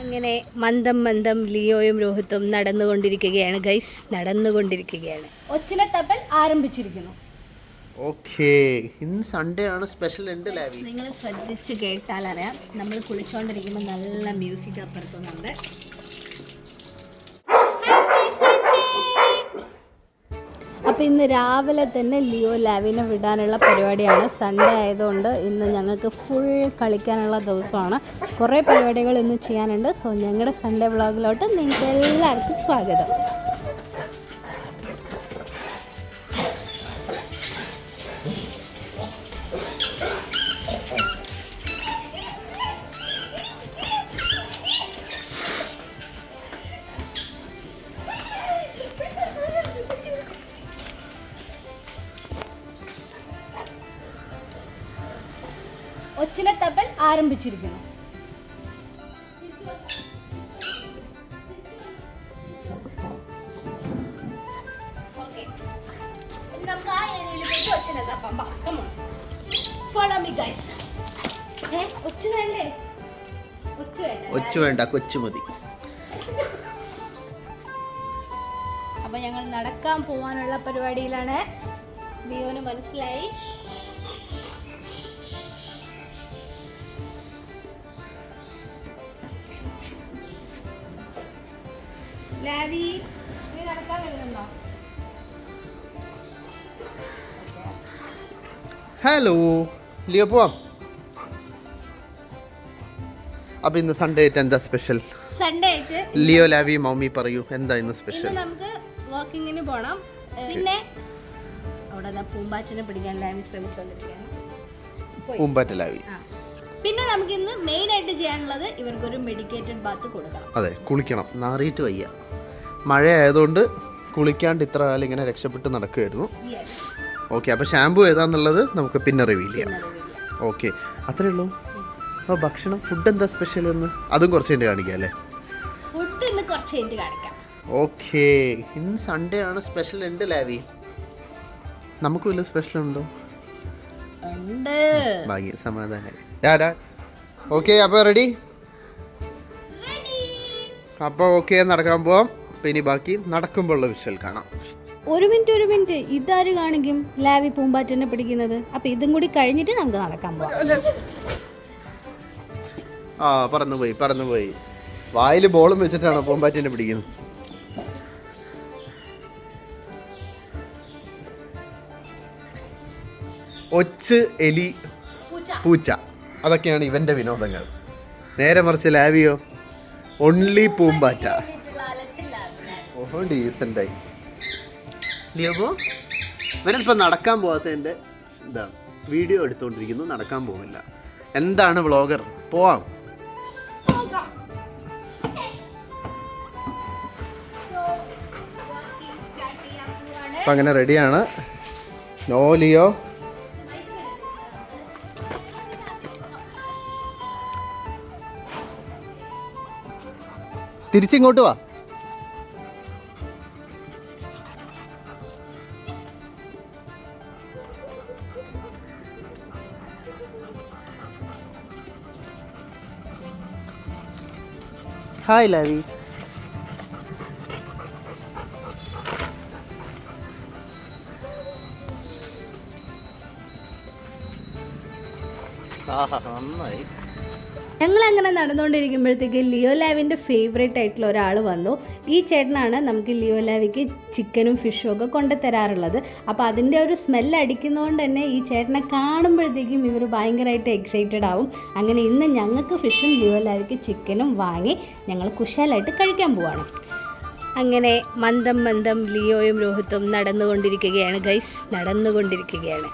അങ്ങനെ മന്ദം മന്ദം ലിയോയും രോഹിത്തും നടന്നുകൊണ്ടിരിക്കുകയാണ് ഗൈസ്, നടന്നുകൊണ്ടിരിക്കുകയാണ്. ഒച്ചിനെ തപ്പൽ ആരംഭിച്ചിരിക്കുന്നു. ഓക്കേ, ഇന്ന് സൺഡേ ആണ്, സ്പെഷ്യൽ ഉണ്ട് ലാവി. നിങ്ങൾ ശ്രദ്ധിച്ച് കേട്ടാൽ അറിയാം, നമ്മൾ കുളിച്ചോണ്ടിരിക്കുമ്പോൾ നല്ല മ്യൂസിക് അപ്പുറത്തുന്നുണ്ട്. അപ്പോൾ ഇന്ന് രാവിലെ തന്നെ ലിയോ ലാവിനെ വിടാനുള്ള പരിപാടിയാണ്. സൺഡേ ആയതുകൊണ്ട് ഇന്ന് ഞങ്ങൾക്ക് ഫുൾ കളിക്കാനുള്ള ദിവസമാണ്. കുറേ പരിപാടികൾ ഇന്ന് ചെയ്യാനുണ്ട്. സോ ഞങ്ങളുടെ സൺഡേ വ്ളോഗിലോട്ട് നിങ്ങൾക്ക് എല്ലാവർക്കും സ്വാഗതം. ഒച്ചിനെ തപ്പൽ ആരംഭിച്ചിരിക്കുന്നു. നമുക്ക് ആ ഏരിയയിൽ പോയിട്ട് ഒച്ചിനെ തപ്പാം. Follow me guys. ഒച്ചു വേണ്ടേ? ഒച്ചു വേണ്ട, കൊച്ചു മതി. അപ്പൊ ഞങ്ങൾ നടക്കാൻ പോവാനുള്ള പരിപാടിയിലാണ്. ലിയോന് മനസ്സിലായി. ലാവി, നീ നടക്കാൻ വരുന്നുണ്ടോ? ഹലോ ലിയോ, പോവാം. അപ്പൊ ഇന്ന് സൺഡേ ആയിട്ട് എന്താ സ്പെഷ്യൽ? സൺഡേ ആയിട്ട് ലിയോ ലാവി മമ്മി പറയൂ, എന്താ ഇന്ന് സ്പെഷ്യൽ? നമുക്ക് വാക്കിങ്ങിന് പോണം. പിന്നെ അവിടെ പൂമ്പാറ്റിനെ പിടിക്കാൻ ലാവി ശ്രമിച്ചുകൊണ്ടിരിക്കുകയാണ്. പൂമ്പാറ്റ ലാവി. പിന്നെ നമുക്ക് ഇന്ന് മെയിൻ ആയിട്ട് ചെയ്യാനുള്ളത് ഇവർക്കൊരു മെഡിക്കേറ്റഡ് ബാത്ത് കൊടുക്കണം. അതെ, കുളിക്കണം. നാറിയിട്ട് വയ്യ. മഴ ആയതുകൊണ്ട് കുളിക്കാണ്ട് ഇത്ര കാലം ഇങ്ങനെ രക്ഷപ്പെട്ട് നടക്കുമായിരുന്നു. ഓക്കെ, അപ്പോൾ ഷാമ്പു ഏതാന്നുള്ളത് നമുക്ക് പിന്നെ റിവീൽ ചെയ്യാം. ഓക്കെ, അത്രേ ഉള്ളൂ. അപ്പോൾ ഭക്ഷണം, ഫുഡ് എന്താ സ്പെഷ്യൽ എന്ന് അതും കുറച്ച് കഴിഞ്ഞ് കാണിക്കാം അല്ലേ? ഫുഡ് ഇന്ന് കുറച്ച് കഴിഞ്ഞ് കാണിക്കാം. ഓക്കെ, ഇന്ന് സൺഡേ ആണ്, സ്പെഷ്യൽ ഉണ്ട് ലാവി. നമുക്ക് വല്ല സ്പെഷ്യൽ ഉണ്ടോ? ഉണ്ട്. ഭാഗ്യ, സമാധാനം. ഓക്കെ, അപ്പോൾ റെഡി? അപ്പോൾ ഓക്കെ, നടക്കാൻ പോവാം. ഇനി ബാക്കി നടക്കുമ്പോൾ ഉള്ള വിഷ്വൽ കാണാം. ഒരു മിനിറ്റ്, ഇതാര് കാണിക്കും ലാവി പൂമ്പാറ്റനെ പിടിക്കുന്നത്? അപ്പൊ ഇതും കൂടി കഴിഞ്ഞിട്ട് നമുക്ക് നടക്കാൻ പോവാം. ആ, പറന്നുപോയി. വായിൽ ബോളും വെച്ചിട്ടാണ് പൂമ്പാറ്റനെ പിടിക്കുന്നത്. ഒച്ച്, എലി, പൂച്ച, അതൊക്കെയാണ് ഇവന്റെ വിനോദങ്ങൾ. നേരെ മറിച്ച് ലാവിയോ ഒൺലി പൂമ്പാറ്റ. ഓഹോ, ഡീസൻ്റായി. ലിയോ, ഇവനിപ്പോൾ നടക്കാൻ പോകാത്തതിൻ്റെ ഇതാണ്, വീഡിയോ എടുത്തുകൊണ്ടിരിക്കുന്നു, നടക്കാൻ പോകുന്നില്ല. എന്താണ് വ്ളോഗർ? പോവാം. അപ്പം അങ്ങനെ റെഡിയാണ്. No Leo. തിരിച്ചിങ്ങോട്ട് വാ. ഹായ് ലാവി. നന്നായി. ഞങ്ങൾ അങ്ങനെ നടന്നുകൊണ്ടിരിക്കുമ്പോഴത്തേക്ക് ലിയോ ലാവിൻ്റെ ഫേവറേറ്റ് ആയിട്ടുള്ള ഒരാൾ വന്നു. ഈ ചേട്ടനാണ് നമുക്ക് ലിയോ ലാവിക്ക് ചിക്കനും ഫിഷും ഒക്കെ കൊണ്ടുതരാറുള്ളത്. അപ്പോൾ അതിൻ്റെ ഒരു സ്മെല്ല് അടിക്കുന്നതുകൊണ്ട് തന്നെ ഈ ചേട്ടനെ കാണുമ്പോഴത്തേക്കും ഇവർ ഭയങ്കരമായിട്ട് എക്സൈറ്റഡ് ആവും. അങ്ങനെ ഇന്ന് ഞങ്ങൾക്ക് ഫിഷും ലിയോ ലാവിക്ക് ചിക്കനും വാങ്ങി ഞങ്ങൾ കുശാലായിട്ട് കഴിക്കാൻ പോവാണ്. അങ്ങനെ മന്ദം മന്ദം ലിയോയും രോഹിത്തും നടന്നുകൊണ്ടിരിക്കുകയാണ് ഗൈസ്, നടന്നുകൊണ്ടിരിക്കുകയാണ്.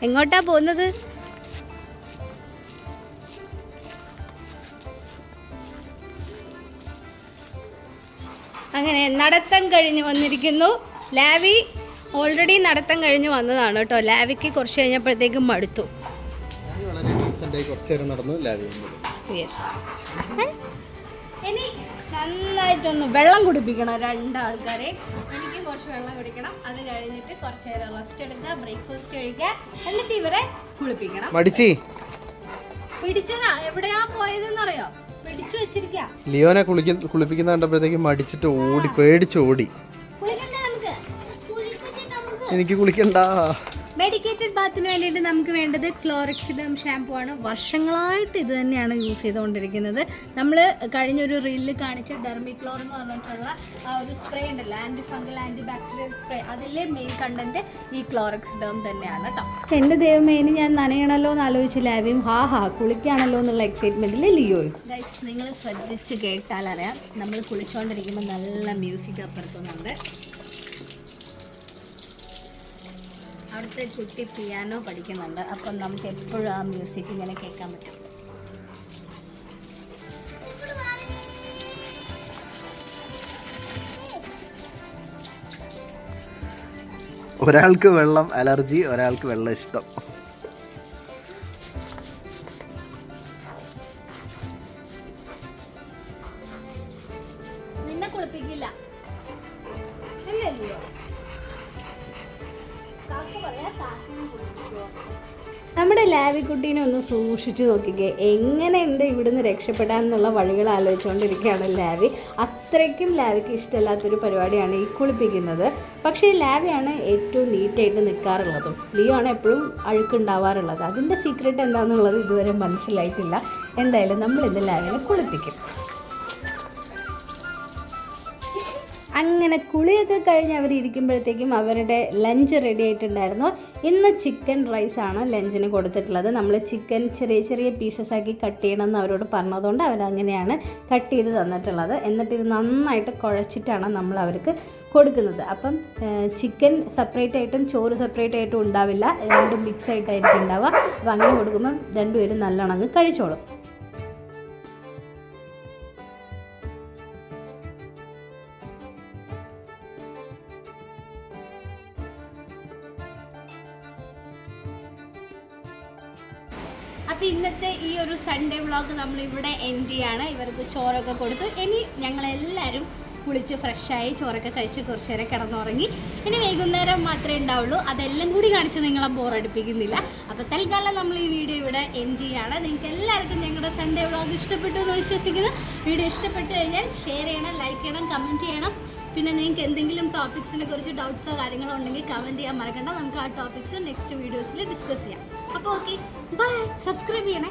എങ്ങോട്ടാ പോകുന്നത്? അങ്ങനെ നടത്തം കഴിഞ്ഞ് വന്നിരിക്കുന്നു. ലാവി ഓൾറെഡി നടത്തം കഴിഞ്ഞ് വന്നതാണ് കേട്ടോ. ലാവിക്ക് കുറച്ച് കഴിഞ്ഞപ്പോഴത്തേക്കും മടുത്തു. ഇനി നന്നായിട്ടൊന്ന് വെള്ളം കുടിപ്പിക്കണം രണ്ടാൾക്കാരെ. എനിക്ക് കുറച്ച് വെള്ളം കുടിക്കണം. അത് കഴിഞ്ഞിട്ട് കുറച്ച് നേരം റെസ്റ്റ് എടുക്കുക, ബ്രേക്ക്ഫാസ്റ്റ് കഴിക്കുക, എന്നിട്ട് ഇവരെ കുളിപ്പിക്കണം. പിടിച്ചതാ, എവിടെയാ പോയതെന്നറിയോ? പിടിച്ചു വെച്ചിരിക്കാ. ലിയോനെ കുളിപ്പിക്കുന്ന കണ്ടപ്പോഴത്തേക്കും മടിച്ചിട്ട് ഓടി, പേടിച്ചോടി. എനിക്ക് കുളിക്കണ്ട. മെഡിക്കേറ്റഡ് ബാത്തിന് വേണ്ടിയിട്ട് നമുക്ക് വേണ്ടത് ക്ലോറക്സിഡം ഷാമ്പു ആണ്. വർഷങ്ങളായിട്ട് ഇത് തന്നെയാണ് യൂസ് ചെയ്തുകൊണ്ടിരിക്കുന്നത്. നമ്മൾ കഴിഞ്ഞൊരു റീലിൽ കാണിച്ച ഡെർമിക്ലോർ എന്ന് പറഞ്ഞിട്ടുള്ള ആ ഒരു സ്പ്രേ ഉണ്ടല്ലോ, anti fungal anti bacterial spray, അതിലെ മെയിൻ കണ്ടന്റ് ഈ ക്ലോറക്സിഡം തന്നെയാണ് കേട്ടോ. എൻ്റെ ദൈവമേ, ഇനി ഞാൻ നനയണല്ലോ എന്ന് ആലോചിച്ച് ലാവിയും കുളിക്കുകയാണല്ലോ എന്നുള്ള എക്സൈറ്റ്മെൻറ്റിൽ ലിയോയും. ഗൈസ്, നിങ്ങൾ ശ്രദ്ധിച്ച് കേട്ടാൽ അറിയാം, നമ്മൾ കുളിച്ചുകൊണ്ടിരിക്കുമ്പോൾ നല്ല മ്യൂസിക് അപ്പുറത്തുന്നുണ്ട്. അവിടുത്തെ കുട്ടി പിയാനോ പഠിക്കുന്നുണ്ട്, അപ്പം നമുക്ക് എപ്പോഴും ആ മ്യൂസിക് ഇങ്ങനെ കേൾക്കാൻ പറ്റും. ഒരാൾക്ക് വെള്ളം അലർജി, ഒരാൾക്ക് വെള്ളം ഇഷ്ടം. നിന്നെ കുളിപ്പിക്കില്ല അല്ലല്ലോ. നമ്മുടെ ലാവിക്കുട്ടീനെ ഒന്ന് സൂക്ഷിച്ചു നോക്കിക്കേ, എങ്ങനെയുണ്ട് ഇവിടുന്ന് രക്ഷപ്പെടാനുള്ള വഴികൾ ആലോചിച്ചുകൊണ്ടിരിക്കുകയാണ് ലാവി. അത്രയ്ക്കും ലാവിക്ക് ഇഷ്ടമില്ലാത്തൊരു പരിപാടിയാണ് ഈ കുളിപ്പിക്കുന്നത്. പക്ഷേ ലാവിയാണ് ഏറ്റവും നീറ്റായിട്ട് നിൽക്കാറുള്ളതും. ലിയോ ആണ് എപ്പോഴും അഴുക്കുണ്ടാവാറുള്ളത്. അതിൻ്റെ സീക്രട്ട് എന്താണെന്നുള്ളത് ഇതുവരെ മനസ്സിലായിട്ടില്ല. എന്തായാലും നമ്മളിന്ന് ലാവിനെ കുളിപ്പിക്കും. അങ്ങനെ കുളിയൊക്കെ കഴിഞ്ഞ് അവർ ഇരിക്കുമ്പോഴത്തേക്കും അവരുടെ ലഞ്ച് റെഡി ആയിട്ടുണ്ടായിരുന്നു. ഇന്ന് ചിക്കൻ റൈസാണ് ലഞ്ചിന് കൊടുത്തിട്ടുള്ളത്. നമ്മൾ ചിക്കൻ ചെറിയ ചെറിയ പീസസ് ആക്കി കട്ട് ചെയ്യണമെന്ന് അവരോട് പറഞ്ഞതുകൊണ്ട് അവരങ്ങനെയാണ് കട്ട് ചെയ്ത് തന്നിട്ടുള്ളത്. എന്നിട്ട് ഇത് നന്നായിട്ട് കുഴച്ചിട്ടാണ് നമ്മൾ അവർക്ക് കൊടുക്കുന്നത്. അപ്പം ചിക്കൻ സെപ്പറേറ്റ് ആയിട്ടും ചോറ് സെപ്പറേറ്റ് ആയിട്ടും ഉണ്ടാവില്ല, രണ്ടും മിക്സ് ആയിട്ടായിരിക്കും ഉണ്ടാവുക. അപ്പോൾ അങ്ങനെ കൊടുക്കുമ്പം രണ്ടുപേരും നല്ലോണം അങ്ങ് കഴിച്ചോളും. അപ്പോൾ ഇന്നത്തെ ഈ ഒരു സൺഡേ വ്ളോഗ് നമ്മളിവിടെ എൻഡ് ചെയ്യാണ്. ഇവർക്ക് ചോറൊക്കെ കൊടുത്തു. ഇനി ഞങ്ങളെല്ലാവരും കുളിച്ച് ഫ്രഷായി ചോറൊക്കെ കഴിച്ച് കുറച്ച് നേരം കിടന്നുറങ്ങി. ഇനി വൈകുന്നേരം മാത്രമേ ഉണ്ടാവുള്ളൂ. അതെല്ലാം കൂടി കാണിച്ച് നിങ്ങളെ ബോറടിപ്പിക്കുന്നില്ല. അപ്പോൾ തൽക്കാലം നമ്മൾ ഈ വീഡിയോ ഇവിടെ എൻഡ് ചെയ്യാണ്. നിങ്ങൾക്ക് എല്ലാവർക്കും ഞങ്ങളുടെ സൺഡേ വ്ളോഗ് ഇഷ്ടപ്പെട്ടു എന്ന് വിശ്വസിക്കുന്നു. വീഡിയോ ഇഷ്ടപ്പെട്ട് കഴിഞ്ഞാൽ ഷെയർ ചെയ്യണം, ലൈക്ക് ചെയ്യണം, കമൻറ്റ് ചെയ്യണം. പിന്നെ നിങ്ങൾക്ക് എന്തെങ്കിലും ടോപ്പിക്സിനെ കുറിച്ച് ഡൗട്ട്സോ കാര്യങ്ങളോ ഉണ്ടെങ്കിൽ കമൻറ്റ് ചെയ്യാൻ മറക്കണ്ട. നമുക്ക് ആ ടോപ്പിക്സ് നെക്സ്റ്റ് വീഡിയോസിൽ ഡിസ്കസ് ചെയ്യാം. അപ്പോൾ ഓക്കെ, ബൈ. സബ്സ്ക്രൈബ് ചെയ്യണേ.